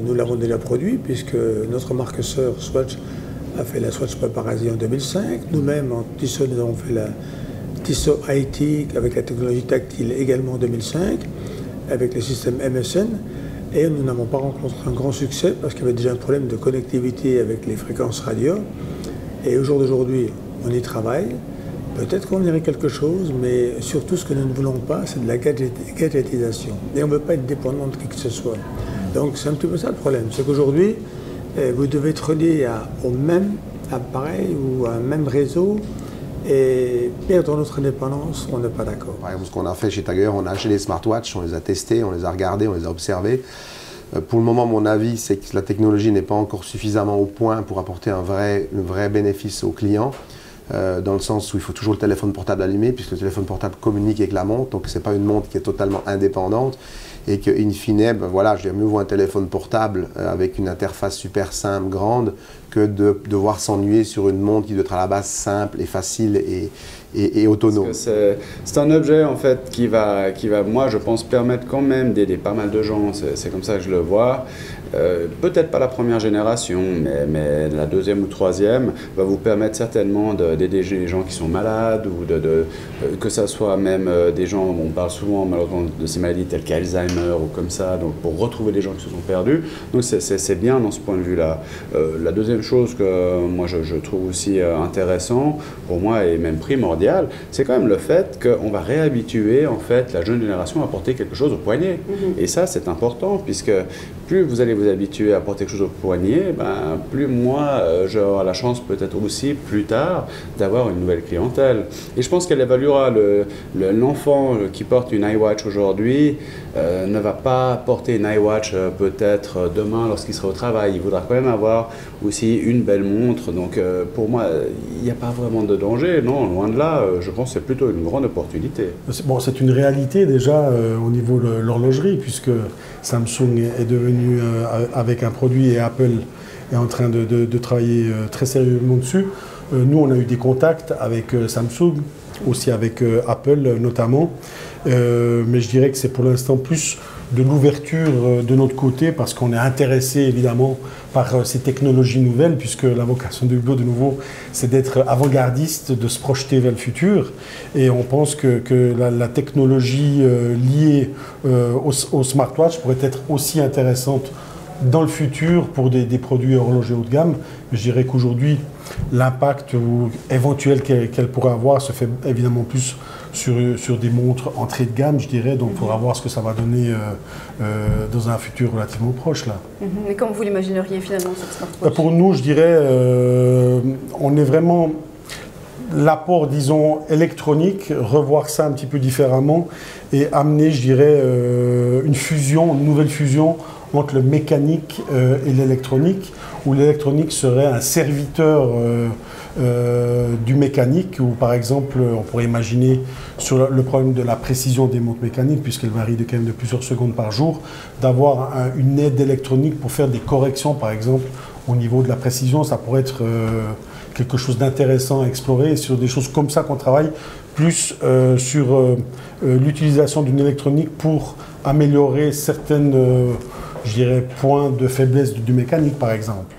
Nous l'avons déjà produit puisque notre marque sœur Swatch a fait la Swatch Paparazzi en 2005. Nous-mêmes en Tissot, nous avons fait la Tissot IT avec la technologie tactile également en 2005 avec le système MSN. Et nous n'avons pas rencontré un grand succès parce qu'il y avait déjà un problème de connectivité avec les fréquences radio. Et au jour d'aujourd'hui, on y travaille. Peut-être qu'on dirait quelque chose, mais surtout ce que nous ne voulons pas, c'est de la gadgetisation. Et on ne veut pas être dépendant de qui que ce soit. Donc c'est un petit peu ça le problème. C'est qu'aujourd'hui, vous devez être relié au même appareil ou à un même réseau. Et perdre notre indépendance, on n'est pas d'accord. Par exemple, ce qu'on a fait chez Tiger, on a acheté des smartwatches, on les a testés, on les a regardés, on les a observés. Pour le moment, mon avis, c'est que la technologie n'est pas encore suffisamment au point pour apporter un vrai bénéfice aux clients. Dans le sens où il faut toujours le téléphone portable allumé, puisque le téléphone portable communique avec la montre, donc ce n'est pas une montre qui est totalement indépendante. Et que, in fine, ben voilà, je dirais mieux vaut un téléphone portable avec une interface super simple, grande, que de devoir s'ennuyer sur une montre qui doit être à la base simple et facile et autonome. C'est un objet en fait qui va, moi je pense, permettre quand même d'aider pas mal de gens, c'est comme ça que je le vois. Peut-être pas la première génération, mais la deuxième ou troisième va vous permettre certainement d'aider les gens qui sont malades ou que ça soit même des gens, on parle souvent malheureusement de ces maladies telles qu'Alzheimer ou comme ça, donc pour retrouver des gens qui se sont perdus. Donc c'est bien dans ce point de vue-là. La deuxième chose que moi je trouve aussi intéressant, pour moi et même primordial, c'est quand même le fait qu'on va réhabituer en fait la jeune génération à porter quelque chose au poignet. Et ça c'est important puisque plus vous allez vous habituer à porter quelque chose au poignet, ben, plus moi j'aurai la chance peut-être aussi plus tard d'avoir une nouvelle clientèle. Et je pense qu'elle évaluera l'enfant qui porte une iWatch aujourd'hui ne va pas porter une iWatch peut-être demain lorsqu'il sera au travail. Il voudra quand même avoir aussi une belle montre. Donc pour moi, il n'y a pas vraiment de danger. Non, loin de là, je pense que c'est plutôt une grande opportunité. Bon, c'est une réalité déjà au niveau de l'horlogerie, puisque Samsung est devenu, avec un produit, et Apple est en train de travailler très sérieusement dessus. Nous, on a eu des contacts avec Samsung, aussi avec Apple notamment, mais je dirais que c'est pour l'instant plus de l'ouverture de notre côté parce qu'on est intéressé évidemment par ces technologies nouvelles, puisque la vocation de Hublot de nouveau c'est d'être avant-gardiste, de se projeter vers le futur, et on pense que la technologie liée au smartwatch pourrait être aussi intéressante dans le futur pour des produits horlogers haut de gamme. Je dirais qu'aujourd'hui l'impact éventuel qu'elle pourrait avoir se fait évidemment plus sur des montres entrée de gamme, je dirais. Donc il faudra voir ce que ça va donner dans un futur relativement proche là. Mais comment vous l'imagineriez finalement cette smartwatch? Pour nous, je dirais, on est vraiment l'apport, disons, électronique, revoir ça un petit peu différemment et amener, je dirais, une nouvelle fusion entre le mécanique et l'électronique, où l'électronique serait un serviteur du mécanique, ou par exemple, on pourrait imaginer sur le problème de la précision des montres mécaniques, puisqu'elle varie quand même de plusieurs secondes par jour, d'avoir une aide électronique pour faire des corrections, par exemple, au niveau de la précision. Ça pourrait être quelque chose d'intéressant à explorer, et sur des choses comme ça qu'on travaille, plus sur l'utilisation d'une électronique pour améliorer certaines je dirais, points de faiblesse du mécanique, par exemple.